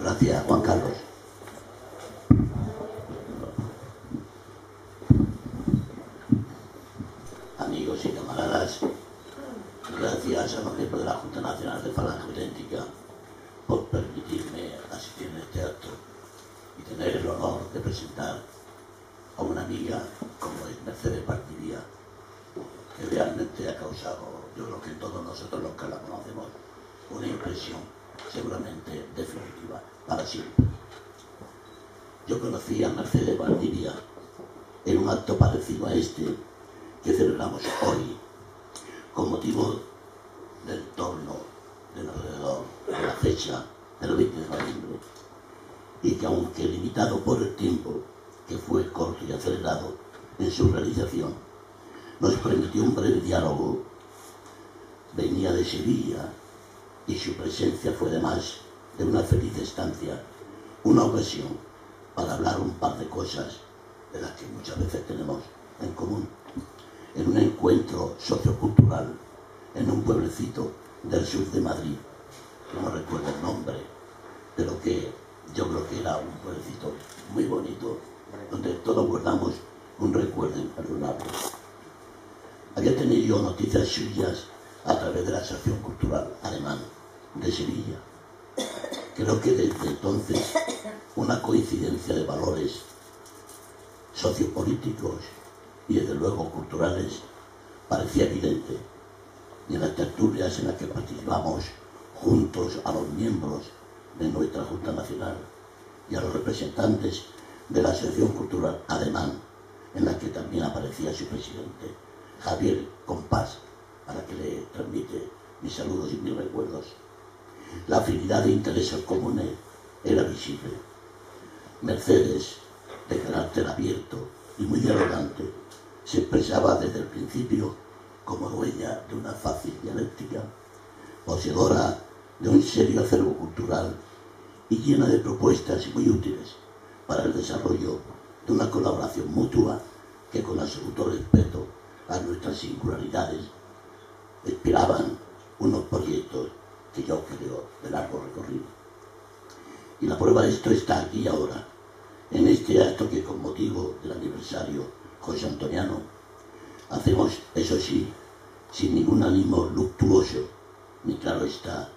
Gracias, Juan Carlos. Amigos y camaradas, gracias a los miembros de la Junta Nacional de Falange Auténtica por permitirme asistir a este acto y tener el honor de presentar a una amiga como es Mercedes Valdivia, que realmente ha causado, yo creo que en todos nosotros los que la conocemos, una impresión seguramente definitiva para siempre. Yo conocí a Mercedes Valdivia en un acto parecido a este que celebramos hoy con motivo del torno del alrededor de la fecha del 20 de noviembre, y que aunque limitado por el tiempo, que fue corto y acelerado en su realización, nos permitió un breve diálogo. Venía de Sevilla y su presencia fue además de una feliz estancia, una ocasión para hablar un par de cosas de las que muchas veces tenemos en común, en un encuentro sociocultural en un pueblecito del sur de Madrid, no recuerdo el nombre, pero que yo creo que era un pueblecito muy bonito, donde todos guardamos un recuerdo imperdonable. Había tenido noticias suyas a través de la Asociación Cultural Alemán de Sevilla. Creo que desde entonces una coincidencia de valores sociopolíticos y desde luego culturales parecía evidente, y en las tertulias en las que participamos juntos a los miembros de nuestra Junta Nacional y a los representantes de la Asociación Cultural Alemán, en la que también aparecía su presidente, Javier Compás, para que le transmite mis saludos y mis recuerdos. La afinidad de intereses comunes era visible. Mercedes, de carácter abierto y muy dialogante, se expresaba desde el principio como dueña de una fácil dialéctica, poseedora de un serio acervo cultural y llena de propuestas muy útiles para el desarrollo de una colaboración mutua que, con absoluto respeto a nuestras singularidades, inspiraban unos proyectos que yo creo de largo recorrido. Y la prueba de esto está aquí ahora, en este acto que, con motivo del aniversario josé antoniano, hacemos, eso sí, sin ningún ánimo luctuoso, ni claro está,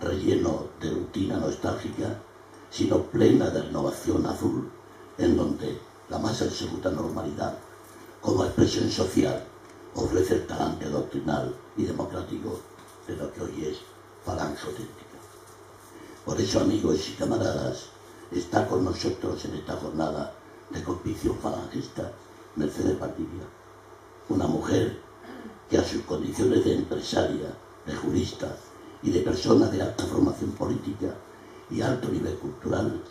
relleno de rutina nostálgica, sino plena de renovación azul, en donde la más absoluta normalidad, como expresión social, ofrece el talante doctrinal y democrático de lo que hoy es Falange Auténtica. Por eso, amigos y camaradas, está con nosotros en esta jornada de convicción falangista Mercedes Valdivia, una mujer que a sus condiciones de empresaria, de jurista y de persona de alta formación política y alto nivel cultural,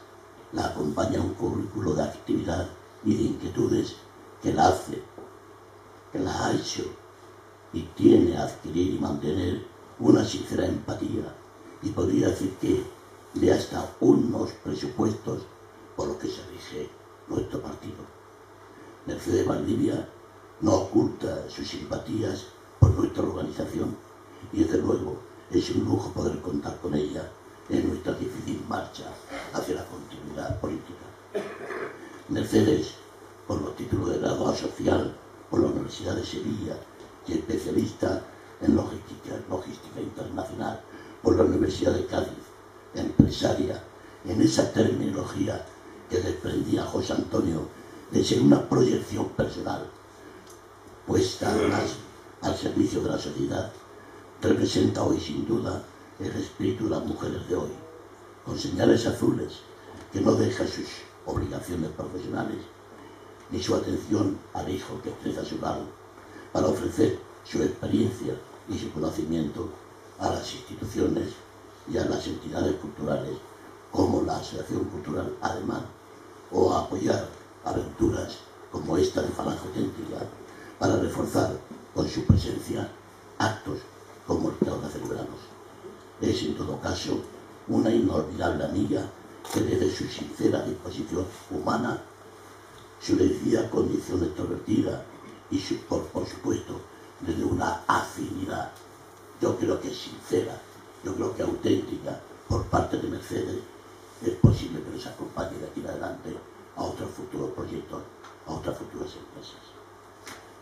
la acompaña un currículo de actividad y de inquietudes que la hace, que la ha hecho y tiene a adquirir y mantener una sincera empatía, y podría decir que de hasta unos presupuestos por los que se rige nuestro partido. Mercedes Valdivia no oculta sus simpatías por nuestra organización, y desde luego es un lujo poder contar con ella en nuestra difícil marcha hacia la continuidad política. Mercedes, por los títulos de graduado social por la Universidad de Sevilla y especialista en logística internacional por la Universidad de Cádiz, empresaria en esa terminología que desprendía José Antonio de ser una proyección personal puesta más al servicio de la sociedad, representa hoy sin duda el espíritu de las mujeres de hoy, con señales azules que no deja sus obligaciones profesionales ni su atención al hijo que crece a su lado, para ofrecer su experiencia y su conocimiento a las instituciones y a las entidades culturales como la Asociación Cultural Alemán, o a apoyar aventuras como esta de Falange Auténtica para reforzar con su presencia actos como el que ahora celebramos. Es en todo caso una inolvidable amiga que, desde su sincera disposición humana, su decidida condición extrovertida y por supuesto desde una afinidad, yo creo que sincera, yo creo que auténtica, por parte de Mercedes, es posible que nos acompañe de aquí en adelante a otros futuros proyectos, a otras futuras empresas.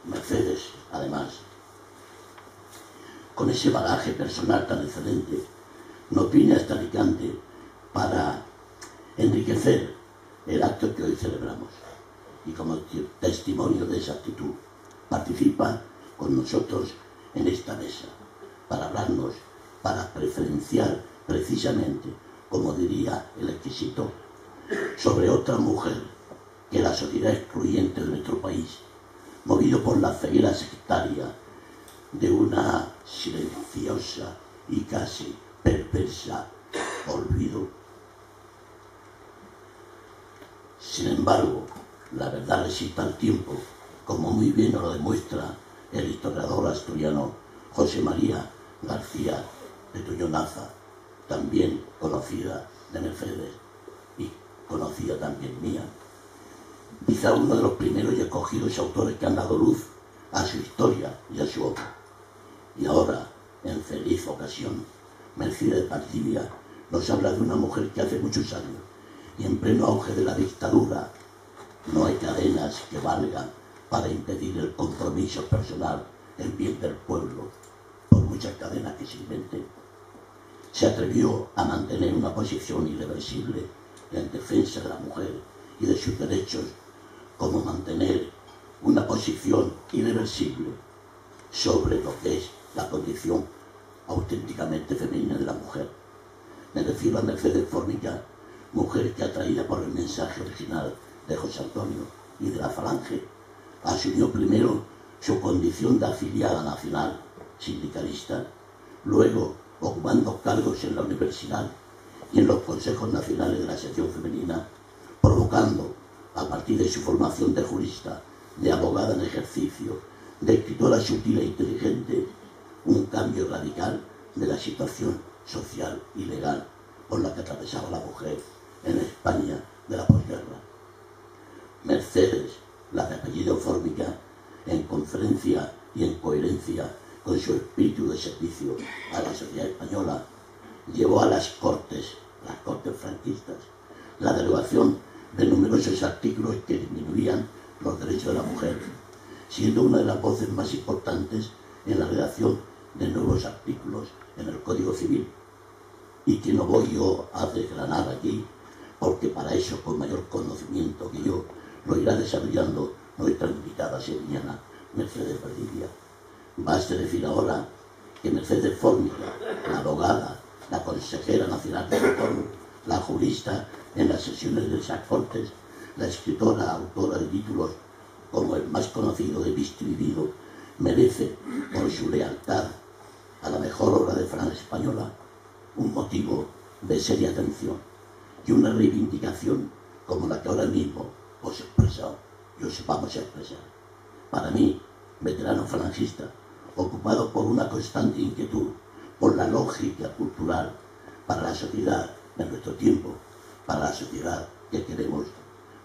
Mercedes, además, con ese bagaje personal tan excelente, nos viene hasta Alicante para enriquecer el acto que hoy celebramos. Y como testimonio de esa actitud, participa con nosotros en esta mesa para hablarnos, para preferenciar precisamente, como diría el exquisito, sobre otra mujer que la sociedad excluyente de nuestro país, movido por la ceguera sectaria de una silenciosa y casi perversa olvido. Sin embargo, la verdad resiste al tiempo, como muy bien nos lo demuestra el historiador asturiano José María García de Tuñonaza, también conocida de Mercedes y conocida también mía. Quizá uno de los primeros y escogidos autores que han dado luz a su historia y a su obra. Y ahora, en feliz ocasión, Mercedes Valdivia nos habla de una mujer que hace muchos años, y en pleno auge de la dictadura, no hay cadenas que valgan para impedir el compromiso personal en bien del pueblo, por muchas cadenas que se inventen. Se atrevió a mantener una posición irreversible en defensa de la mujer y de sus derechos, como mantener una posición irreversible sobre lo que es la condición auténticamente femenina de la mujer. Me refiero a Mercedes Formica, mujer que, atraída por el mensaje original de José Antonio y de la Falange, asumió primero su condición de afiliada nacional sindicalista, luego ocupando cargos en la universidad y en los consejos nacionales de la sección femenina, provocando, a partir de su formación de jurista, de abogada en ejercicio, de escritora sutil e inteligente, un cambio radical de la situación social y legal por la que atravesaba la mujer en España de la posguerra. Mercedes, la de apellido Formica, en conferencia y en coherencia con su espíritu de servicio a la sociedad española, llevó a las cortes franquistas, la derogación de numerosos artículos que disminuían los derechos de la mujer, siendo una de las voces más importantes en la redacción de nuevos artículos en el Código Civil, y que no voy yo a desgranar aquí, porque para eso, con mayor conocimiento que yo, lo irá desarrollando nuestra invitada sevillana, Mercedes Valdivia. Baste decir ahora que Mercedes Formica, la abogada, la consejera nacional de Retorno, la jurista en las sesiones de esas cortes, la escritora, autora de títulos como el más conocido de Visto y Vivido, merece, por su lealtad a la mejor obra de Francia española, un motivo de seria atención y una reivindicación como la que ahora mismo os he expresado y os vamos a expresar. Para mí, veterano falangista, ocupado por una constante inquietud por la lógica cultural para la sociedad de nuestro tiempo, para la sociedad que queremos,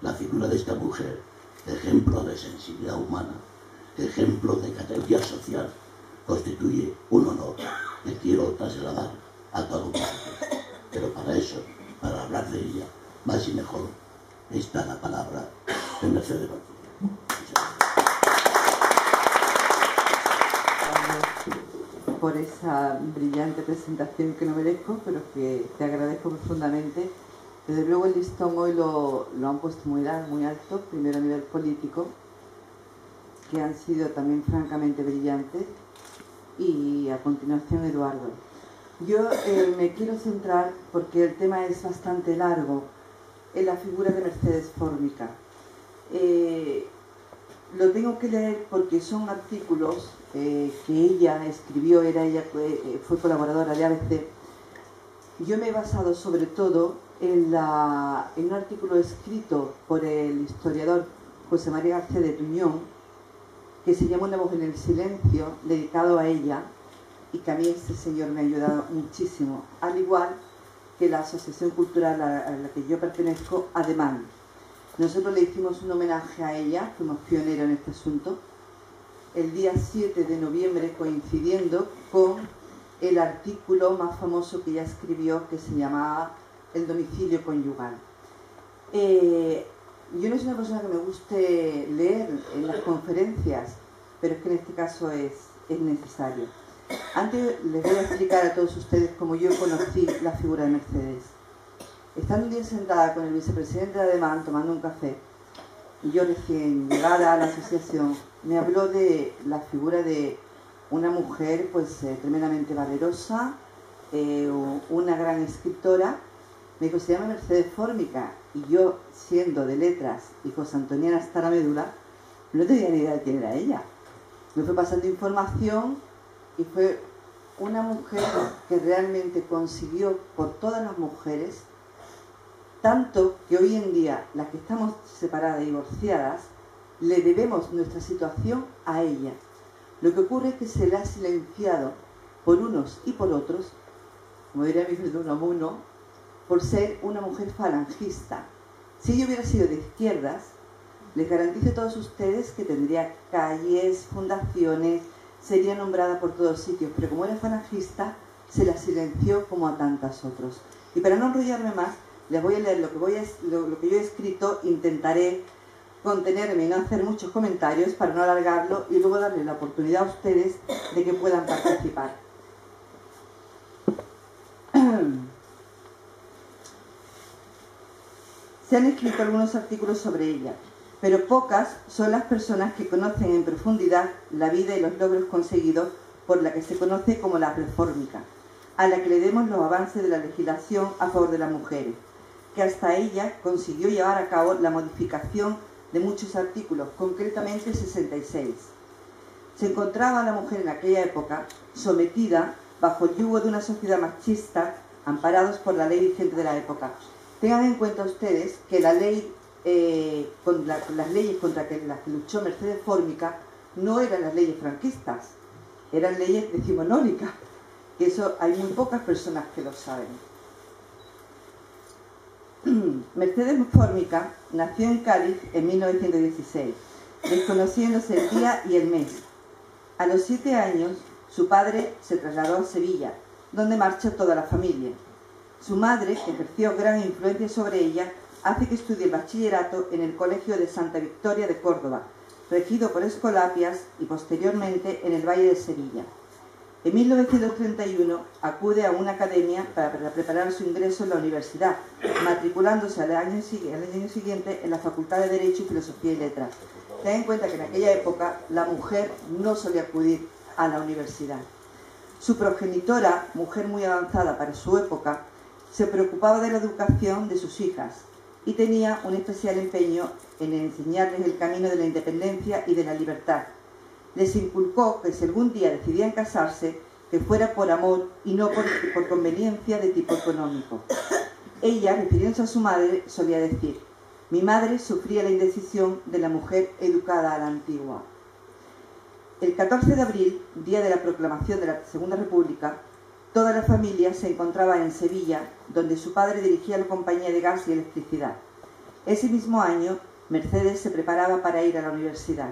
la figura de esta mujer, ejemplo de sensibilidad humana, ejemplo de categoría social, constituye un honor que quiero trasladar a todo mundo. Pero para eso, para hablar de ella, más y mejor, está la palabra de Mercedes Valdivia. Por esa brillante presentación que no merezco, pero que te agradezco profundamente. Desde luego el listón hoy lo han puesto muy alto, primero a nivel político, que han sido también francamente brillantes, y a continuación Eduardo. Yo me quiero centrar, porque el tema es bastante largo, en la figura de Mercedes Formica. Lo tengo que leer porque son artículos que ella escribió, fue colaboradora de ABC. Yo me he basado sobre todo en un artículo escrito por el historiador José María García de Tuñón, que se llama Una voz en el silencio, dedicado a ella, y que a mí este señor me ha ayudado muchísimo, al igual que la asociación cultural a la que yo pertenezco, Ademán. Nosotros le hicimos un homenaje a ella, fuimos pioneros en este asunto, el día 7 de noviembre, coincidiendo con el artículo más famoso que ella escribió, que se llamaba el domicilio conyugal. Yo no soy una persona que me guste leer en las conferencias, pero es que en este caso es necesario. Antes les voy a explicar a todos ustedes cómo yo conocí la figura de Mercedes. Estando un día sentada con el vicepresidente de ADEMAN tomando un café, y yo recién llegada a la asociación, me habló de la figura de una mujer pues tremendamente valerosa, una gran escritora. Me dijo, se llama Mercedes Fórmica, y yo, siendo de letras y josantoniana hasta la médula, no tenía ni idea de quién era ella. Me fue pasando información y fue una mujer que realmente consiguió por todas las mujeres, tanto que hoy en día, las que estamos separadas y divorciadas, le debemos nuestra situación a ella. Lo que ocurre es que se le ha silenciado por unos y por otros, como diría mi de uno a uno, por ser una mujer falangista. Si ella hubiera sido de izquierdas, les garantizo a todos ustedes que tendría calles, fundaciones, sería nombrada por todos sitios, pero como era falangista, se la silenció como a tantas otros. Y para no enrollarme más, les voy a leer lo que yo he escrito. Intentaré contenerme y no hacer muchos comentarios para no alargarlo y luego darle la oportunidad a ustedes de que puedan participar. Se han escrito algunos artículos sobre ella, pero pocas son las personas que conocen en profundidad la vida y los logros conseguidos por la que se conoce como la Reformica, a la que le demos los avances de la legislación a favor de las mujeres, que hasta ella consiguió llevar a cabo la modificación de muchos artículos, concretamente 66. Se encontraba la mujer en aquella época sometida bajo el yugo de una sociedad machista, amparados por la ley vigente de la época. Tengan en cuenta ustedes que la ley, las leyes contra las que luchó Mercedes Fórmica no eran las leyes franquistas, eran leyes decimonónicas, que eso hay muy pocas personas que lo saben. Mercedes Fórmica nació en Cádiz en 1916, desconociéndose el día y el mes. A los 7 años, su padre se trasladó a Sevilla, donde marchó toda la familia. Su madre, que ejerció gran influencia sobre ella, hace que estudie el bachillerato en el Colegio de Santa Victoria de Córdoba, regido por Escolapias, y posteriormente en el Valle de Sevilla. En 1931 acude a una academia para preparar su ingreso en la universidad, matriculándose al año siguiente en la Facultad de Derecho y Filosofía y Letras. Ten en cuenta que en aquella época la mujer no solía acudir a la universidad. Su progenitora, mujer muy avanzada para su época, se preocupaba de la educación de sus hijas y tenía un especial empeño en enseñarles el camino de la independencia y de la libertad. Les inculcó que si algún día decidían casarse, que fuera por amor y no por conveniencia de tipo económico. Ella, refiriéndose a su madre, solía decir: mi madre sufría la indecisión de la mujer educada a la antigua. El 14 de abril, día de la proclamación de la Segunda República, toda la familia se encontraba en Sevilla, donde su padre dirigía la compañía de gas y electricidad. Ese mismo año, Mercedes se preparaba para ir a la universidad.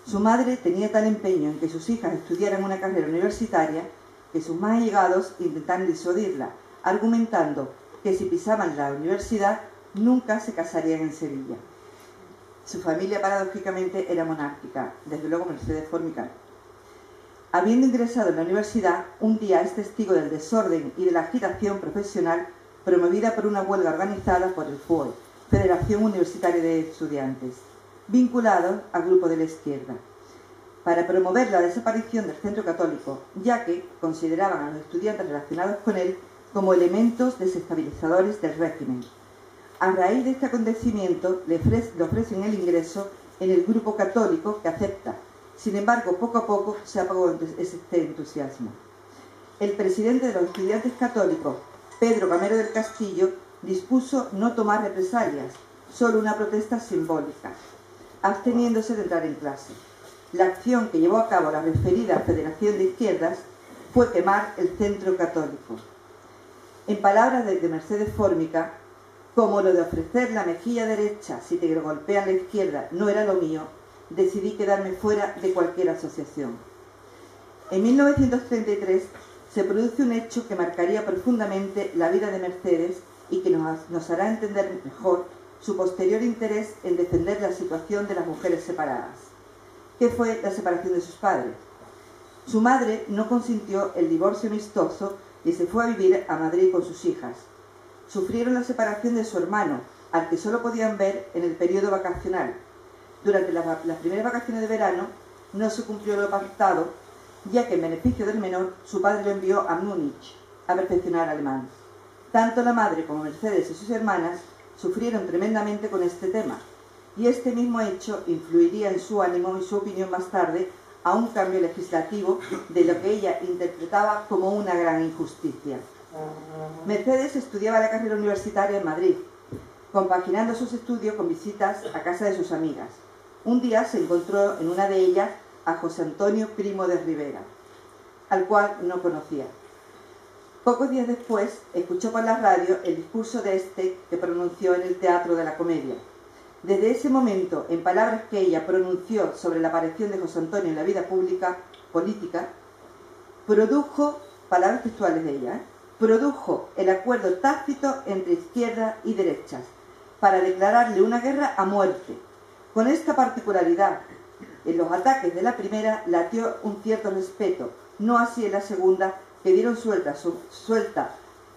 Su madre tenía tal empeño en que sus hijas estudiaran una carrera universitaria que sus más allegados intentaron disuadirla, argumentando que si pisaban la universidad nunca se casarían en Sevilla. Su familia, paradójicamente, era monárquica, desde luego Mercedes Fórmica. Habiendo ingresado en la universidad, un día es testigo del desorden y de la agitación profesional promovida por una huelga organizada por el FUE, Federación Universitaria de Estudiantes, vinculado al grupo de la izquierda, para promover la desaparición del Centro Católico, ya que consideraban a los estudiantes relacionados con él como elementos desestabilizadores del régimen. A raíz de este acontecimiento le ofrecen el ingreso en el grupo católico, que acepta. Sin embargo, poco a poco se apagó este entusiasmo. El presidente de los estudiantes católicos, Pedro Camero del Castillo, dispuso no tomar represalias, solo una protesta simbólica, absteniéndose de entrar en clase. La acción que llevó a cabo la referida Federación de Izquierdas fue quemar el Centro Católico. En palabras de Mercedes Fórmica, como lo de ofrecer la mejilla derecha si te golpean la izquierda no era lo mío, decidí quedarme fuera de cualquier asociación. En 1933 se produce un hecho que marcaría profundamente la vida de Mercedes y que nos hará entender mejor su posterior interés en defender la situación de las mujeres separadas. ¿Qué fue la separación de sus padres? Su madre no consintió el divorcio amistoso y se fue a vivir a Madrid con sus hijas. Sufrieron la separación de su hermano, al que solo podían ver en el periodo vacacional. Durante las primeras vacaciones de verano no se cumplió lo pactado, ya que en beneficio del menor su padre lo envió a Múnich a perfeccionar alemán. Tanto la madre como Mercedes y sus hermanas sufrieron tremendamente con este tema, y este mismo hecho influiría en su ánimo y su opinión más tarde a un cambio legislativo de lo que ella interpretaba como una gran injusticia. Mercedes estudiaba la carrera universitaria en Madrid, compaginando sus estudios con visitas a casa de sus amigas. Un día se encontró en una de ellas a José Antonio Primo de Rivera, al cual no conocía. Pocos días después escuchó por la radio el discurso de este que pronunció en el Teatro de la Comedia. Desde ese momento, en palabras que ella pronunció sobre la aparición de José Antonio en la vida política, produjo, palabras textuales de ella, produjo el acuerdo tácito entre izquierda y derechas para declararle una guerra a muerte. Con esta particularidad, en los ataques de la primera latió un cierto respeto, no así en la segunda, que dieron suelta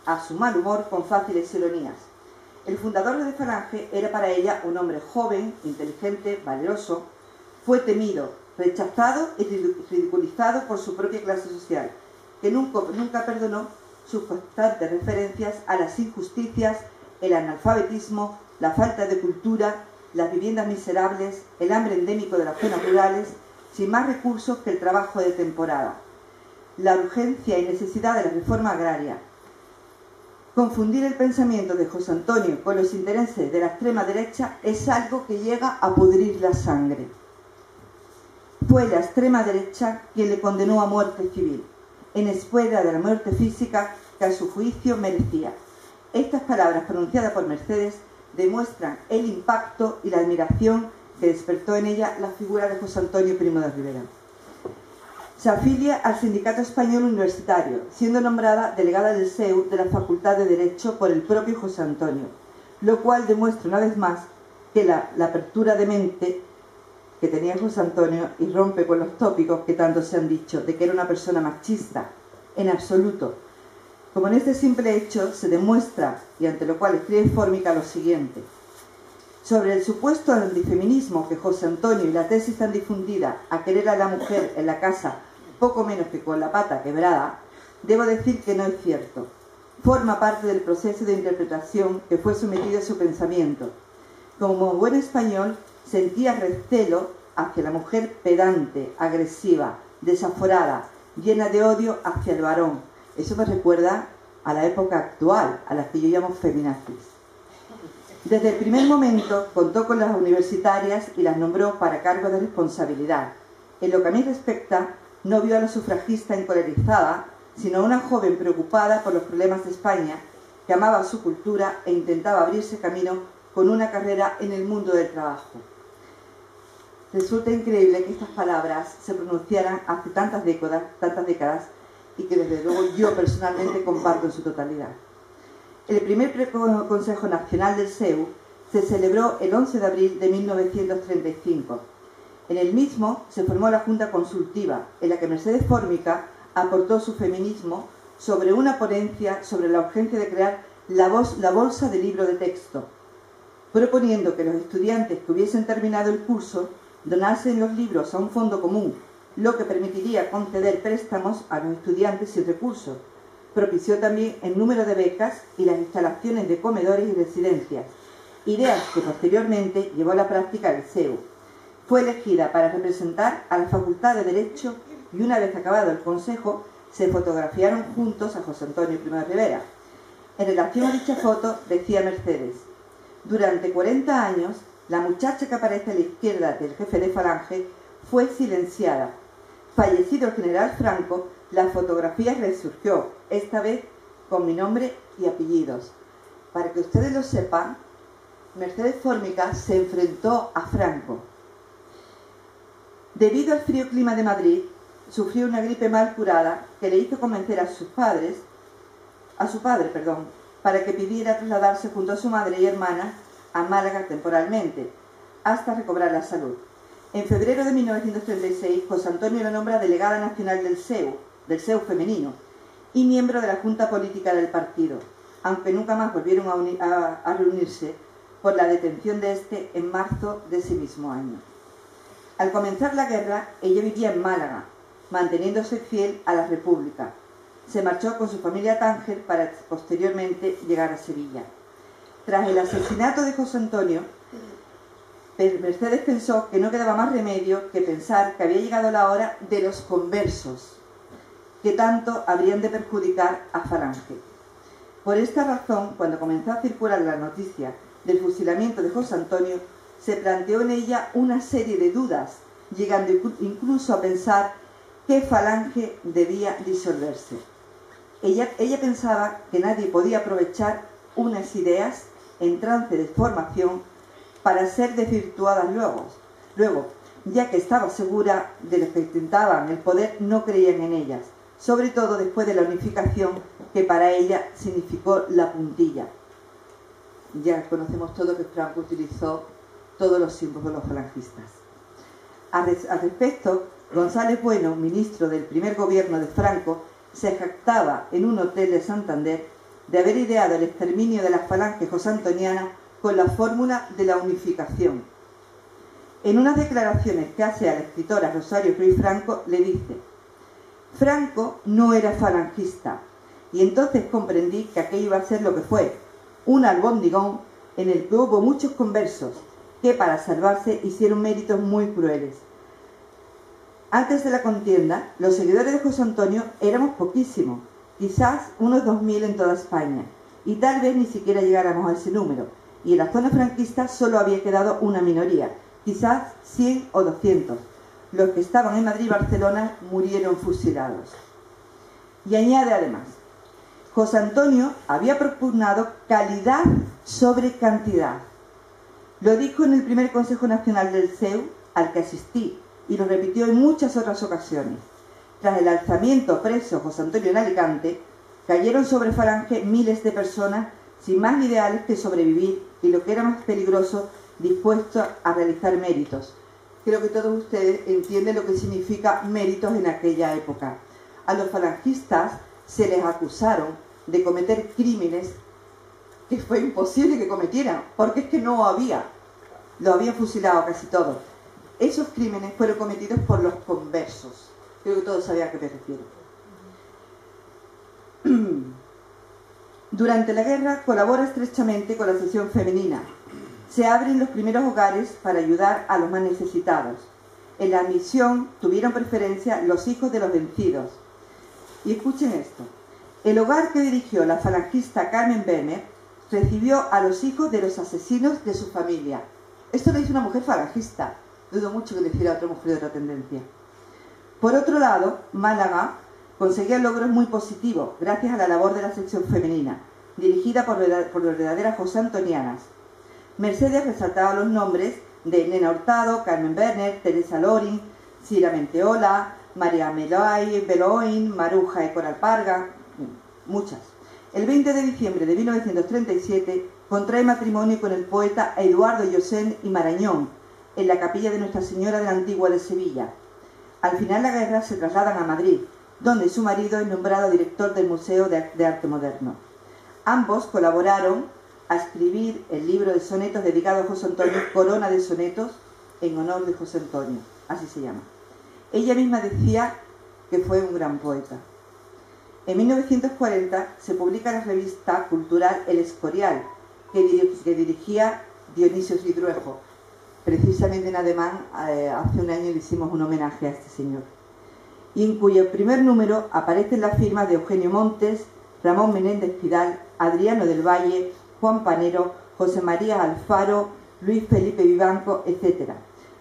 a su mal humor con fáciles ironías. El fundador de Falange era para ella un hombre joven, inteligente, valeroso. Fue temido, rechazado y ridiculizado por su propia clase social, que nunca perdonó sus constantes referencias a las injusticias, el analfabetismo, la falta de cultura, las viviendas miserables, el hambre endémico de las zonas rurales, sin más recursos que el trabajo de temporada, la urgencia y necesidad de la reforma agraria. Confundir el pensamiento de José Antonio con los intereses de la extrema derecha es algo que llega a pudrir la sangre. Fue la extrema derecha quien le condenó a muerte civil, en espera de la muerte física que a su juicio merecía. Estas palabras pronunciadas por Mercedes demuestran el impacto y la admiración que despertó en ella la figura de José Antonio Primo de Rivera. Se afilia al Sindicato Español Universitario, siendo nombrada delegada del SEU de la Facultad de Derecho por el propio José Antonio, lo cual demuestra una vez más que la apertura de mente que tenía José Antonio y rompe con los tópicos que tanto se han dicho de que era una persona machista, en absoluto. Como en este simple hecho se demuestra, y ante lo cual escribe Fórmica lo siguiente: sobre el supuesto antifeminismo que José Antonio y la tesis tan difundida a querer a la mujer en la casa poco menos que con la pata quebrada, debo decir que no es cierto. Forma parte del proceso de interpretación que fue sometido a su pensamiento. Como buen español, sentía recelo hacia la mujer pedante, agresiva, desaforada, llena de odio hacia el varón. Eso me recuerda a la época actual, a la que yo llamo feminazis. Desde el primer momento contó con las universitarias y las nombró para cargos de responsabilidad. En lo que a mí respecta, no vio a la sufragista encolerizada, sino a una joven preocupada por los problemas de España, que amaba su cultura e intentaba abrirse camino con una carrera en el mundo del trabajo. Resulta increíble que estas palabras se pronunciaran hace tantas décadas y que desde luego yo personalmente comparto en su totalidad. El primer Consejo Nacional del SEU se celebró el 11 de abril de 1935. En el mismo se formó la Junta Consultiva, en la que Mercedes Fórmica aportó su feminismo sobre una ponencia sobre la urgencia de crear la bolsa de libro de texto, proponiendo que los estudiantes que hubiesen terminado el curso donasen los libros a un fondo común, lo que permitiría conceder préstamos a los estudiantes sin recursos. Propició también el número de becas y las instalaciones de comedores y residencias, ideas que posteriormente llevó a la práctica el SEU. Fue elegida para representar a la Facultad de Derecho y una vez acabado el consejo se fotografiaron juntos a José Antonio Primo de Rivera. En relación a dicha foto decía Mercedes: durante 40 años la muchacha que aparece a la izquierda del jefe de Falange fue silenciada. Fallecido el general Franco, la fotografía resurgió, esta vez con mi nombre y apellidos. Para que ustedes lo sepan, Mercedes Fórmica se enfrentó a Franco. Debido al frío clima de Madrid, sufrió una gripe mal curada que le hizo convencer a su padre, para que pidiera trasladarse junto a su madre y hermana a Málaga temporalmente, hasta recobrar la salud. En febrero de 1936, José Antonio la nombra delegada nacional del SEU femenino, y miembro de la Junta Política del partido, aunque nunca más volvieron a reunirse por la detención de este en marzo de ese mismo año. Al comenzar la guerra, ella vivía en Málaga, manteniéndose fiel a la República. Se marchó con su familia a Tánger para posteriormente llegar a Sevilla. Tras el asesinato de José Antonio, Mercedes pensó que no quedaba más remedio que pensar que había llegado la hora de los conversos, que tanto habrían de perjudicar a Falange. Por esta razón, cuando comenzó a circular la noticia del fusilamiento de José Antonio, se planteó en ella una serie de dudas, llegando incluso a pensar que Falange debía disolverse. Ella pensaba que nadie podía aprovechar unas ideas en trance de formación para ser desvirtuadas luego, ya que estaba segura de los que intentaban el poder no creían en ellas, sobre todo después de la unificación que para ella significó la puntilla. Ya conocemos todo que Franco utilizó todos los símbolos falangistas. Al respecto, González Bueno, ministro del primer gobierno de Franco, se jactaba en un hotel de Santander de haber ideado el exterminio de las falanges josantonianas con la fórmula de la unificación. En unas declaraciones que hace a la escritora Rosario Ruiz Franco, le dice: Franco no era falangista, y entonces comprendí que aquello iba a ser lo que fue, un albondigón en el que hubo muchos conversos que para salvarse hicieron méritos muy crueles. Antes de la contienda, los seguidores de José Antonio éramos poquísimos, quizás unos 2000 en toda España, y tal vez ni siquiera llegáramos a ese número, y en la zona franquista solo había quedado una minoría, quizás 100 o 200. Los que estaban en Madrid y Barcelona murieron fusilados. Y añade además: José Antonio había propugnado calidad sobre cantidad. Lo dijo en el primer Consejo Nacional del SEU, al que asistí, y lo repitió en muchas otras ocasiones. Tras el alzamiento preso José Antonio en Alicante, cayeron sobre Falange miles de personas sin más ideales que sobrevivir y, lo que era más peligroso, dispuestos a realizar méritos. Creo que todos ustedes entienden lo que significa méritos en aquella época. A los falangistas se les acusaron de cometer crímenes que fue imposible que cometieran, porque es que no había. Lo habían fusilado casi todos. Esos crímenes fueron cometidos por los conversos. Creo que todos sabían a qué me refiero. Durante la guerra colabora estrechamente con la sección femenina. Se abren los primeros hogares para ayudar a los más necesitados. En la misión tuvieron preferencia los hijos de los vencidos. Y escuchen esto: el hogar que dirigió la falangista Carmen Werner recibió a los hijos de los asesinos de su familia. Esto lo hizo una mujer falangista. Dudo mucho que le hiciera a otra mujer de otra tendencia. Por otro lado, Málaga conseguía logros muy positivos gracias a la labor de la sección femenina, dirigida por verdaderas josantonianas. Mercedes resaltaba los nombres de Nena Hurtado, Carmen Werner, Teresa Loring, Cira Menteola, María Meloy Beloin, Maruja y Coral Parga, muchas. El 20 de diciembre de 1937 contrae matrimonio con el poeta Eduardo Llosén y Marañón en la capilla de Nuestra Señora de la Antigua de Sevilla. Al final de la guerra se trasladan a Madrid, donde su marido es nombrado director del Museo de Arte Moderno. Ambos colaboraron a escribir el libro de sonetos dedicado a José Antonio, Corona de Sonetos, en honor de José Antonio, así se llama. Ella misma decía que fue un gran poeta. En 1940 se publica la revista cultural El Escorial, que dirigía Dionisio Cidruejo. Precisamente en Ademán, hace un año le hicimos un homenaje a este señor, y en cuyo primer número aparecen las firmas de Eugenio Montes, Ramón Menéndez Pidal, Adriano del Valle, Juan Panero, José María Alfaro, Luis Felipe Vivanco, etc.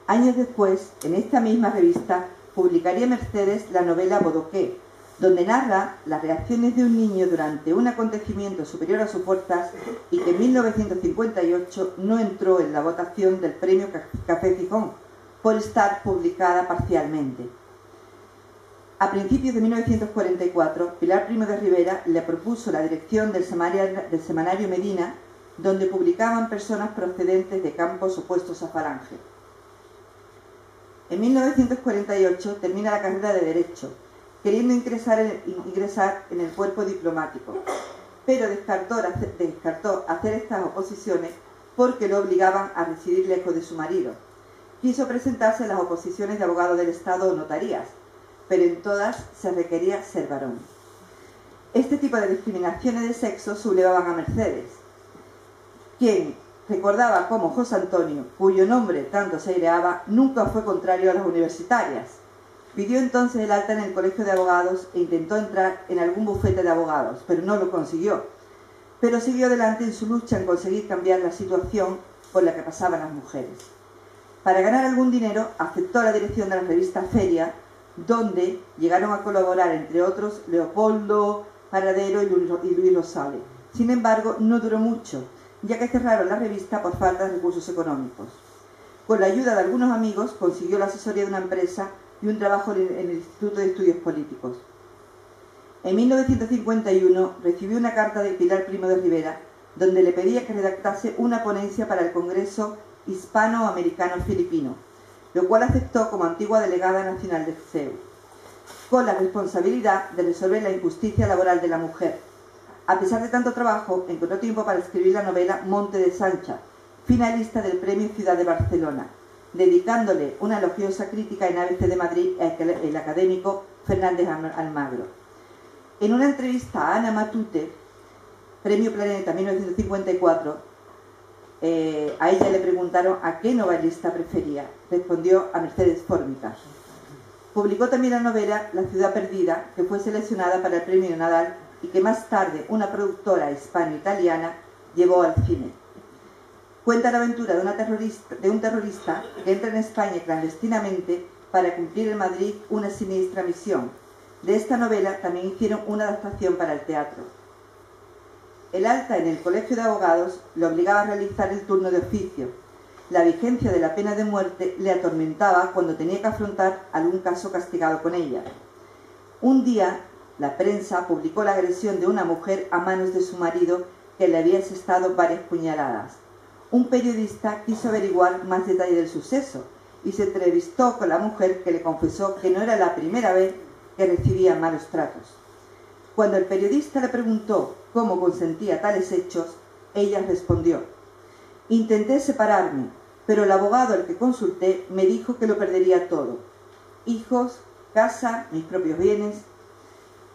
Años después, en esta misma revista, publicaría Mercedes la novela Bodoqué, donde narra las reacciones de un niño durante un acontecimiento superior a sus fuerzas y que en 1958 no entró en la votación del premio Café Gijón por estar publicada parcialmente. A principios de 1944, Pilar Primo de Rivera le propuso la dirección del semanario Medina, donde publicaban personas procedentes de campos opuestos a Falange. En 1948 termina la carrera de Derecho, queriendo ingresar en el cuerpo diplomático, pero descartó hacer estas oposiciones porque lo obligaban a residir lejos de su marido. Quiso presentarse en las oposiciones de abogado del Estado o notarías, pero en todas se requería ser varón. Este tipo de discriminaciones de sexo sublevaban a Mercedes, quien recordaba cómo José Antonio, cuyo nombre tanto se aireaba, nunca fue contrario a las universitarias. Pidió entonces el alta en el Colegio de Abogados e intentó entrar en algún bufete de abogados, pero no lo consiguió. Pero siguió adelante en su lucha en conseguir cambiar la situación por la que pasaban las mujeres. Para ganar algún dinero, aceptó la dirección de la revista Feria, donde llegaron a colaborar, entre otros, Leopoldo Paradero y Luis Rosales. Sin embargo, no duró mucho, ya que cerraron la revista por falta de recursos económicos. Con la ayuda de algunos amigos, consiguió la asesoría de una empresa y un trabajo en el Instituto de Estudios Políticos. En 1951 recibió una carta de Pilar Primo de Rivera, donde le pedía que redactase una ponencia para el Congreso Hispanoamericano-Filipino, lo cual aceptó como antigua delegada nacional de CEU, con la responsabilidad de resolver la injusticia laboral de la mujer. A pesar de tanto trabajo, encontró tiempo para escribir la novela Monte de Sancha, finalista del Premio Ciudad de Barcelona, dedicándole una elogiosa crítica en ABC de Madrid el académico Fernández Almagro. En una entrevista a Ana Matute, Premio Planeta 1954, a ella le preguntaron a qué novelista prefería. Respondió a Mercedes Fórmica. Publicó también la novela La ciudad perdida, que fue seleccionada para el Premio Nadal y que más tarde una productora hispano-italiana llevó al cine. Cuenta la aventura de un terrorista que entra en España clandestinamente para cumplir en Madrid una siniestra misión. De esta novela también hicieron una adaptación para el teatro. El alta en el Colegio de Abogados le obligaba a realizar el turno de oficio. La vigencia de la pena de muerte le atormentaba cuando tenía que afrontar algún caso castigado con ella. Un día, la prensa publicó la agresión de una mujer a manos de su marido que le había asestado varias puñaladas. Un periodista quiso averiguar más detalle del suceso y se entrevistó con la mujer, que le confesó que no era la primera vez que recibía malos tratos. Cuando el periodista le preguntó cómo consentía tales hechos, ella respondió: intenté separarme, pero el abogado al que consulté me dijo que lo perdería todo: hijos, casa, mis propios bienes.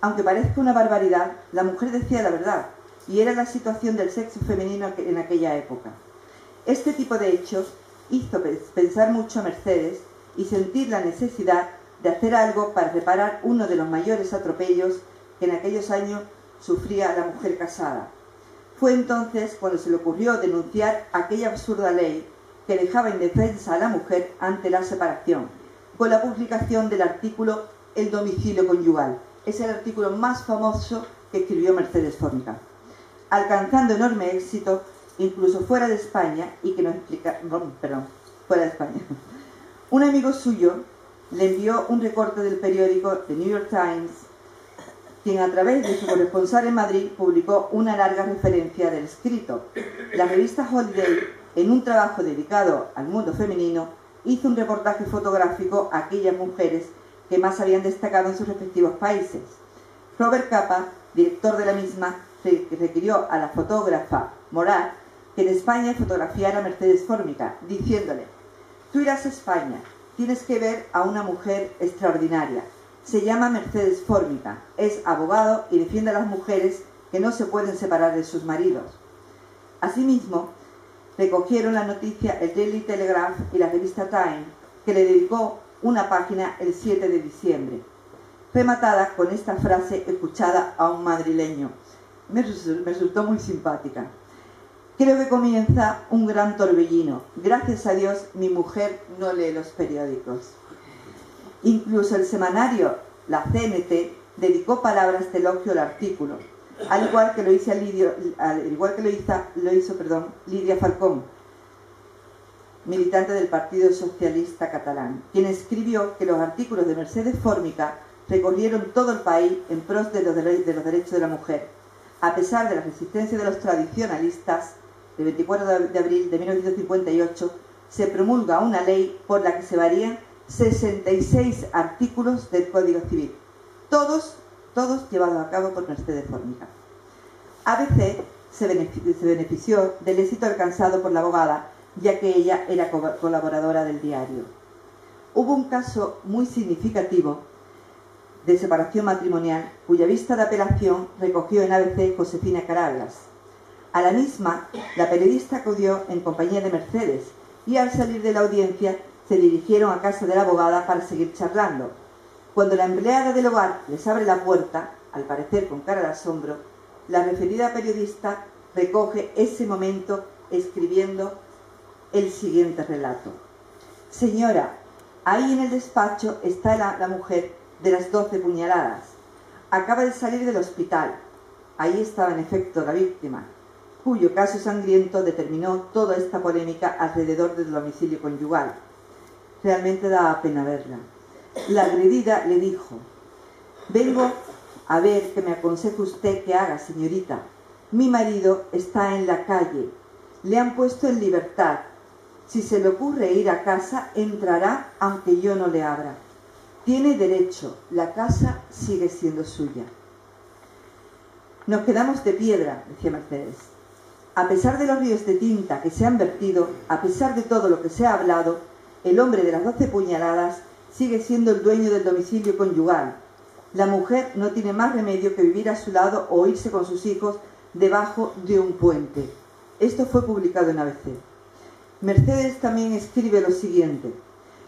Aunque parezca una barbaridad, la mujer decía la verdad, y era la situación del sexo femenino en aquella época. Este tipo de hechos hizo pensar mucho a Mercedes y sentir la necesidad de hacer algo para reparar uno de los mayores atropellos que en aquellos años sufría la mujer casada. Fue entonces cuando se le ocurrió denunciar aquella absurda ley que dejaba indefensa a la mujer ante la separación, con la publicación del artículo El domicilio conyugal. Es el artículo más famoso que escribió Mercedes Fórmica, alcanzando enorme éxito incluso fuera de España, y que nos explica, fuera de España. Un amigo suyo le envió un recorte del periódico The New York Times, quien a través de su corresponsal en Madrid publicó una larga referencia del escrito. La revista Holiday, en un trabajo dedicado al mundo femenino, hizo un reportaje fotográfico a aquellas mujeres que más habían destacado en sus respectivos países. Robert Capa, director de la misma, requirió a la fotógrafa Morat que en España fotografiara a Mercedes Fórmica, diciéndole: tú irás a España, tienes que ver a una mujer extraordinaria. Se llama Mercedes Fórmica, es abogado y defiende a las mujeres que no se pueden separar de sus maridos. Asimismo, recogieron la noticia el Daily Telegraph y la revista Time, que le dedicó una página el 7 de diciembre, rematada con esta frase escuchada a un madrileño. Me resultó muy simpática. Creo que comienza un gran torbellino. Gracias a Dios, mi mujer no lee los periódicos. Incluso el semanario, la CNT, dedicó palabras de elogio al artículo, al igual que lo hizo Lidia Falcón, militante del Partido Socialista Catalán, quien escribió que los artículos de Mercedes Fórmica recorrieron todo el país en pros de los derechos de la mujer. A pesar de la resistencia de los tradicionalistas, el 24 de abril de 1958 se promulga una ley por la que se varían 66 artículos del Código Civil, todos llevados a cabo por Mercedes Formica. ABC se benefició del éxito alcanzado por la abogada, ya que ella era colaboradora del diario. Hubo un caso muy significativo de separación matrimonial, cuya vista de apelación recogió en ABC Josefina Carablas. A la misma, la periodista acudió en compañía de Mercedes y al salir de la audiencia se dirigieron a casa de la abogada para seguir charlando. Cuando la empleada del hogar les abre la puerta, al parecer con cara de asombro, la referida periodista recoge ese momento escribiendo el siguiente relato. Señora, ahí en el despacho está la mujer de las 12 puñaladas. Acaba de salir del hospital. Ahí estaba en efecto la víctima, cuyo caso sangriento determinó toda esta polémica alrededor del domicilio conyugal. Realmente daba pena verla. La agredida le dijo: vengo a ver qué me aconseja usted que haga, señorita. Mi marido está en la calle. Le han puesto en libertad. Si se le ocurre ir a casa, entrará aunque yo no le abra. Tiene derecho. La casa sigue siendo suya. Nos quedamos de piedra, decía Mercedes. A pesar de los ríos de tinta que se han vertido, a pesar de todo lo que se ha hablado, el hombre de las 12 puñaladas sigue siendo el dueño del domicilio conyugal. La mujer no tiene más remedio que vivir a su lado o irse con sus hijos debajo de un puente. Esto fue publicado en ABC. Mercedes también escribe lo siguiente: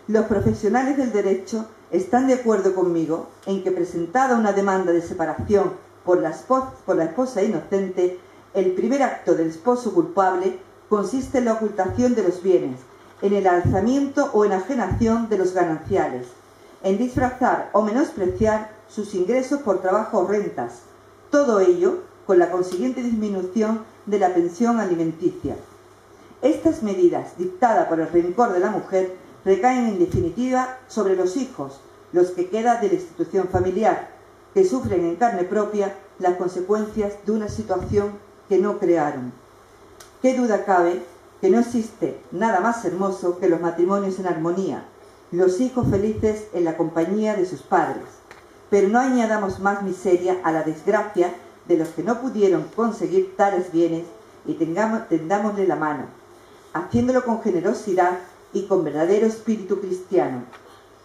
los profesionales del derecho están de acuerdo conmigo en que, presentada una demanda de separación por la esposa inocente, el primer acto del esposo culpable consiste en la ocultación de los bienes, en el alzamiento o enajenación de los gananciales, en disfrazar o menospreciar sus ingresos por trabajo o rentas, todo ello con la consiguiente disminución de la pensión alimenticia. Estas medidas, dictadas por el rencor de la mujer, recaen en definitiva sobre los hijos, los que quedan de la institución familiar, que sufren en carne propia las consecuencias de una situación que no crearon. ¿Qué duda cabe que no existe nada más hermoso que los matrimonios en armonía, los hijos felices en la compañía de sus padres? Pero no añadamos más miseria a la desgracia de los que no pudieron conseguir tales bienes y tendámosle la mano, haciéndolo con generosidad y con verdadero espíritu cristiano.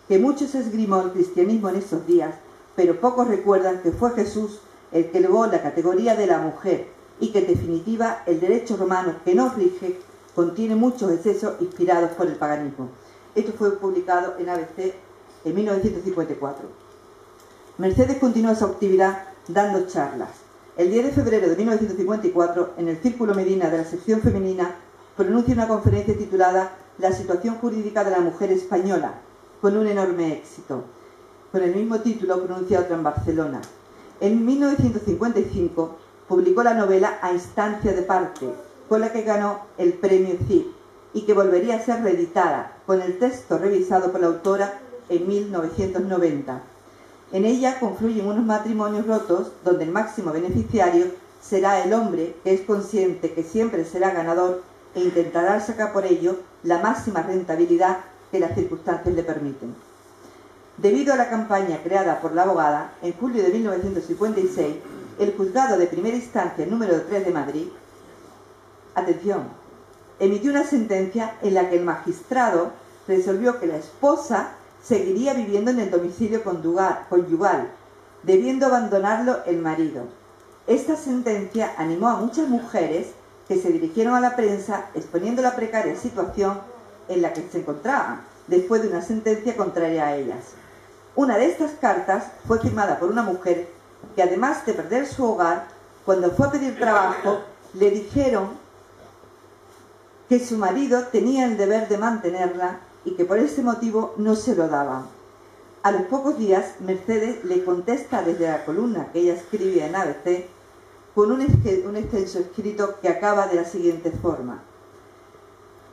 Que muchos esgrimó el cristianismo en esos días, pero pocos recuerdan que fue Jesús el que elevó la categoría de la mujer y que en definitiva el derecho romano que nos rige contiene muchos excesos inspirados por el paganismo. Esto fue publicado en ABC en 1954. Mercedes continuó su actividad dando charlas. El 10 de febrero de 1954, en el Círculo Medina de la sección femenina, pronuncia una conferencia titulada La situación jurídica de la mujer española, con un enorme éxito. Con el mismo título pronuncia otra en Barcelona. En 1955 publicó la novela A instancia de parte, con la que ganó el premio Cid, y que volvería a ser reeditada, con el texto revisado por la autora en 1990. En ella confluyen unos matrimonios rotos donde el máximo beneficiario será el hombre, que es consciente que siempre será ganador e intentará sacar por ello la máxima rentabilidad que las circunstancias le permiten. Debido a la campaña creada por la abogada, en julio de 1956, el Juzgado de Primera Instancia número 3 de Madrid, atención, emitió una sentencia en la que el magistrado resolvió que la esposa seguiría viviendo en el domicilio conyugal, debiendo abandonarlo el marido. Esta sentencia animó a muchas mujeres que se dirigieron a la prensa exponiendo la precaria situación en la que se encontraban, después de una sentencia contraria a ellas. Una de estas cartas fue firmada por una mujer que, además de perder su hogar, cuando fue a pedir trabajo, le dijeron que su marido tenía el deber de mantenerla y que por ese motivo no se lo daban. A los pocos días, Mercedes le contesta desde la columna que ella escribía en ABC con un extenso escrito que acaba de la siguiente forma: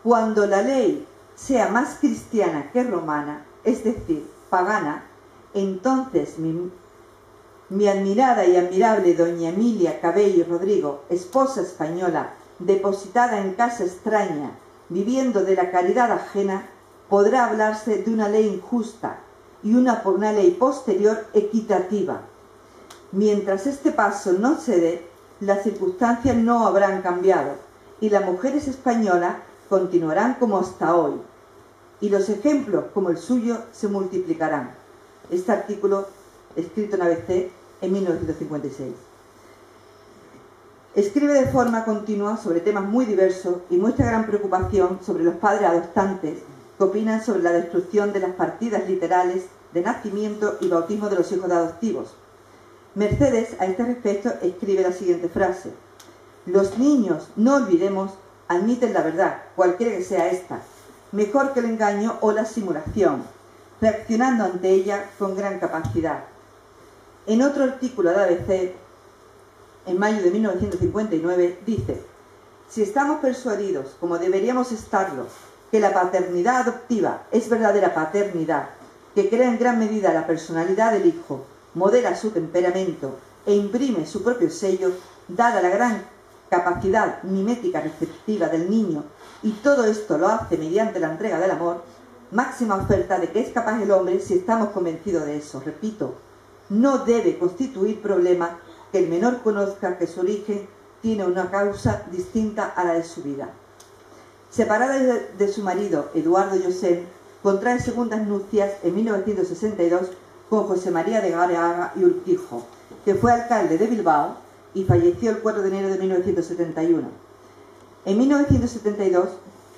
cuando la ley sea más cristiana que romana, es decir, pagana, Entonces mi admirada y admirable doña Emilia Cabello Rodrigo, esposa española, depositada en casa extraña, viviendo de la caridad ajena, podrá hablarse de una ley injusta y una ley posterior equitativa. Mientras este paso no se dé, las circunstancias no habrán cambiado y las mujeres españolas continuarán como hasta hoy. Y los ejemplos como el suyo se multiplicarán. Este artículo, escrito en ABC en 1956. Escribe de forma continua sobre temas muy diversos y muestra gran preocupación sobre los padres adoptantes que opinan sobre la destrucción de las partidas literales de nacimiento y bautismo de los hijos adoptivos. Mercedes, a este respecto, escribe la siguiente frase: los niños, no olvidemos, admiten la verdad, cualquiera que sea esta, mejor que el engaño o la simulación, reaccionando ante ella con gran capacidad. En otro artículo de ABC, en mayo de 1959, dice: si estamos persuadidos, como deberíamos estarlo, que la paternidad adoptiva es verdadera paternidad, que crea en gran medida la personalidad del hijo, modela su temperamento e imprime su propio sello, dada la gran capacidad mimética receptiva del niño, y todo esto lo hace mediante la entrega del amor, máxima oferta de que es capaz el hombre si estamos convencidos de eso. Repito, no debe constituir problema que el menor conozca que su origen tiene una causa distinta a la de su vida. Separada de su marido, Eduardo Llosel, contrae segundas nupcias en 1962 con José María de Gareaga y Urquijo, que fue alcalde de Bilbao y falleció el 4 de enero de 1971. En 1972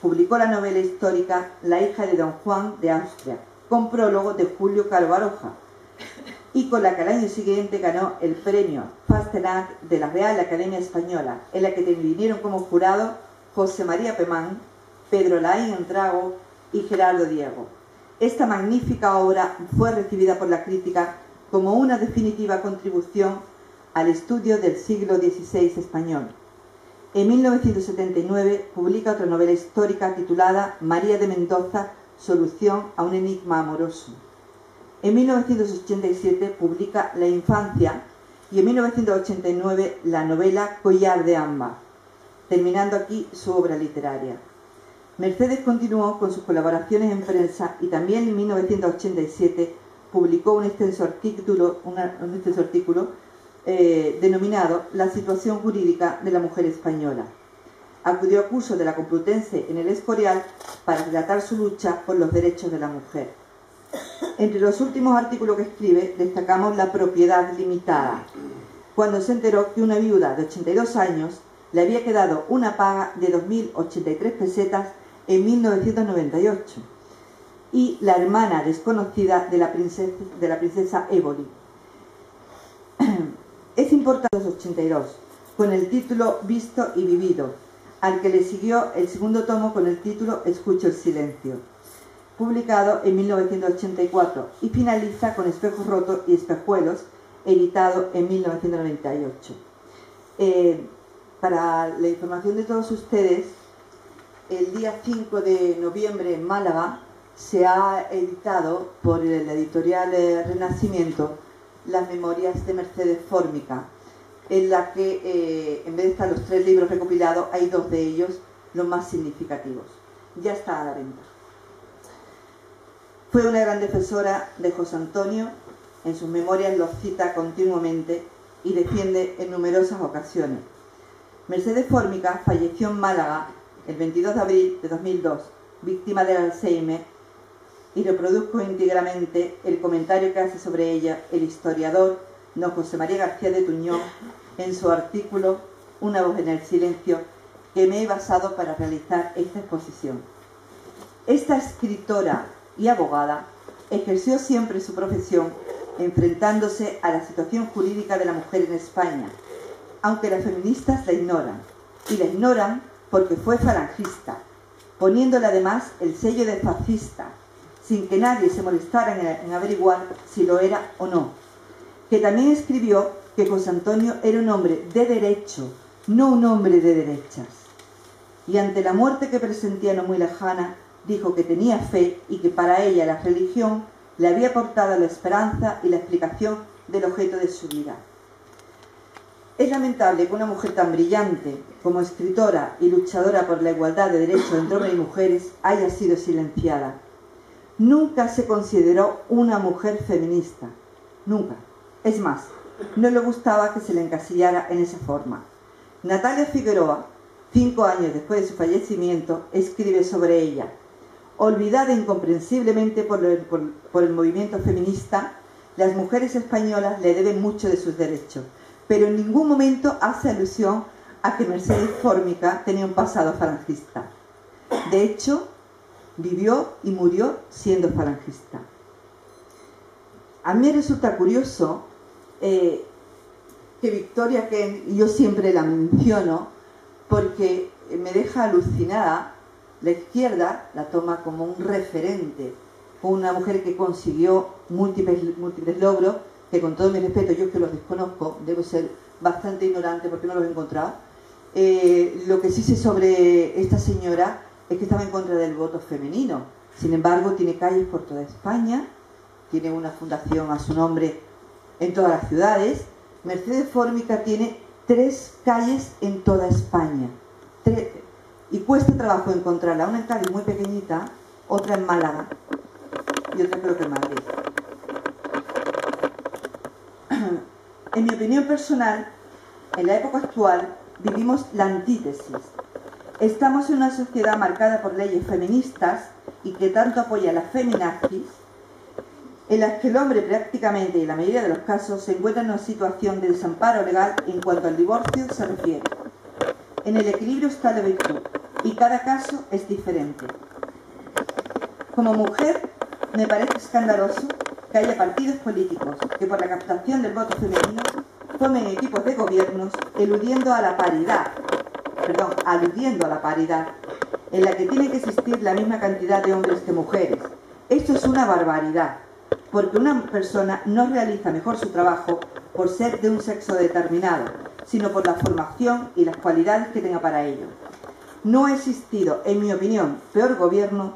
publicó la novela histórica La hija de Don Juan de Austria, con prólogo de Julio Caro Baroja, y con la que al año siguiente ganó el premio Fastenat de la Real Academia Española, en la que vinieron como jurado José María Pemán, Pedro Laín Entrago y Gerardo Diego. Esta magnífica obra fue recibida por la crítica como una definitiva contribución al estudio del siglo XVI español. En 1979 publica otra novela histórica titulada María de Mendoza, solución a un enigma amoroso. En 1987 publica La infancia y en 1989 la novela Collar de ámbar, terminando aquí su obra literaria. Mercedes continuó con sus colaboraciones en prensa y también en 1987 publicó un extenso artículo denominado La situación jurídica de la mujer española. Acudió a cursos de la Complutense en el Escorial para relatar su lucha por los derechos de la mujer. Entre los últimos artículos que escribe destacamos La propiedad limitada, cuando se enteró que una viuda de 82 años le había quedado una paga de 2.083 pesetas en 1998 y la hermana desconocida de la princesa Éboli. Es importante los 82, con el título Visto y Vivido, al que le siguió el segundo tomo con el título Escucho el silencio, publicado en 1984, y finaliza con Espejos rotos y espejuelos, editado en 1998. Para la información de todos ustedes, el día 5 de noviembre en Málaga se ha editado por la editorial Renacimiento las memorias de Mercedes Fórmica, en la que en vez de estar los 3 libros recopilados, hay 2 de ellos los más significativos. Ya está a la venta. Fue una gran defensora de José Antonio, en sus memorias los cita continuamente y defiende en numerosas ocasiones. Mercedes Fórmica falleció en Málaga el 22 de abril de 2002, víctima del Alzheimer, y reproduzco íntegramente el comentario que hace sobre ella el historiador don José María García de Tuñón en su artículo Una voz en el silencio, que me he basado para realizar esta exposición. Esta escritora y abogada ejerció siempre su profesión enfrentándose a la situación jurídica de la mujer en España, aunque las feministas la ignoran, y la ignoran porque fue falangista, poniéndole además el sello de fascista, sin que nadie se molestara en averiguar si lo era o no. Que también escribió que José Antonio era un hombre de derecho, no un hombre de derechas. Y ante la muerte que presentía no muy lejana, dijo que tenía fe y que para ella la religión le había aportado la esperanza y la explicación del objeto de su vida. Es lamentable que una mujer tan brillante como escritora y luchadora por la igualdad de derechos entre hombres y mujeres haya sido silenciada. Nunca se consideró una mujer feminista, nunca. Es más, no le gustaba que se le encasillara en esa forma. Natalia Figueroa, 5 años después de su fallecimiento, escribe sobre ella: olvidada incomprensiblemente por el movimiento feminista, las mujeres españolas le deben mucho de sus derechos, pero en ningún momento hace alusión a que Mercedes Fórmica tenía un pasado falangista. De hecho, vivió y murió siendo falangista. A mí resulta curioso que Victoria Kent, y yo siempre la menciono porque me deja alucinada. La izquierda la toma como un referente, una mujer que consiguió múltiples logros, que con todo mi respeto, yo que los desconozco, debo ser bastante ignorante porque no los he encontrado. Lo que sí sé sobre esta señora es que estaba en contra del voto femenino. Sin embargo, tiene calles por toda España, tiene una fundación a su nombre en todas las ciudades. Mercedes Fórmica tiene 3 calles en toda España. Y cuesta trabajo encontrarla. Una en Cádiz muy pequeñita, otra en Málaga y otra creo que en Madrid. En mi opinión personal, en la época actual vivimos la antítesis. Estamos en una sociedad marcada por leyes feministas y que tanto apoya a las feminazis, en las que el hombre prácticamente y en la mayoría de los casos se encuentra en una situación de desamparo legal en cuanto al divorcio se refiere. En el equilibrio está la virtud y cada caso es diferente. Como mujer, me parece escandaloso que haya partidos políticos que por la captación del voto femenino tomen equipos de gobiernos aludiendo a la paridad, en la que tiene que existir la misma cantidad de hombres que mujeres. Esto es una barbaridad, porque una persona no realiza mejor su trabajo por ser de un sexo determinado, sino por la formación y las cualidades que tenga para ello. No ha existido, en mi opinión, peor gobierno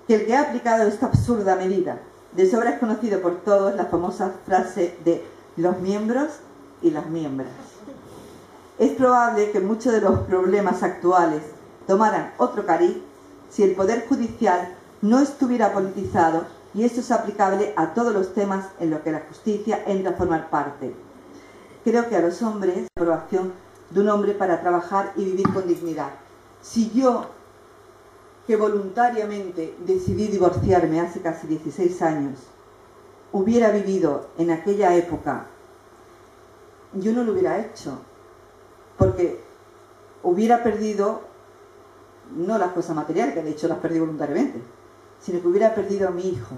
que el que ha aplicado esta absurda medida. De sobra es conocido por todos la famosa frase de los miembros y las miembras. Es probable que muchos de los problemas actuales tomaran otro cariz si el Poder Judicial no estuviera politizado, y esto es aplicable a todos los temas en los que la justicia entra a formar parte. Creo que a los hombres, la aprobación de un hombre para trabajar y vivir con dignidad. Si yo, que voluntariamente decidí divorciarme hace casi 16 años, hubiera vivido en aquella época, yo no lo hubiera hecho, porque hubiera perdido, no las cosas materiales, que de hecho las perdí voluntariamente, sino que hubiera perdido a mi hijo,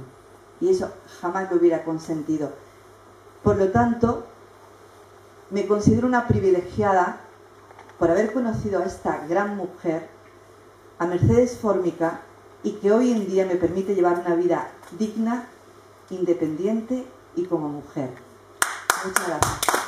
y eso jamás lo hubiera consentido. Por lo tanto, me considero una privilegiada por haber conocido a esta gran mujer, a Mercedes Fórmica, y que hoy en día me permite llevar una vida digna, independiente y como mujer. Muchas gracias.